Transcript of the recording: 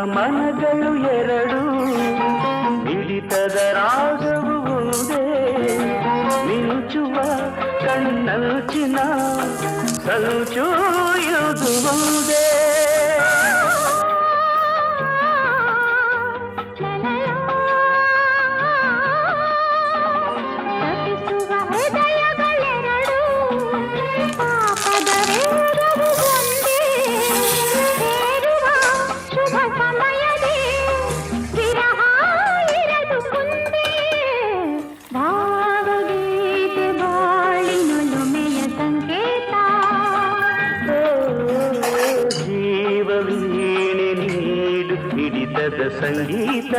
ಮನಗಳು ಎರಡು ಮಿಡಿತದ ರಾಗವು ಒಂದೇ ಮಿಂಚುವ ಕಣ್ಣಂಚಿನ ಸಂಚು ಇದು ಒಂದೇ ಸಂಗೀತ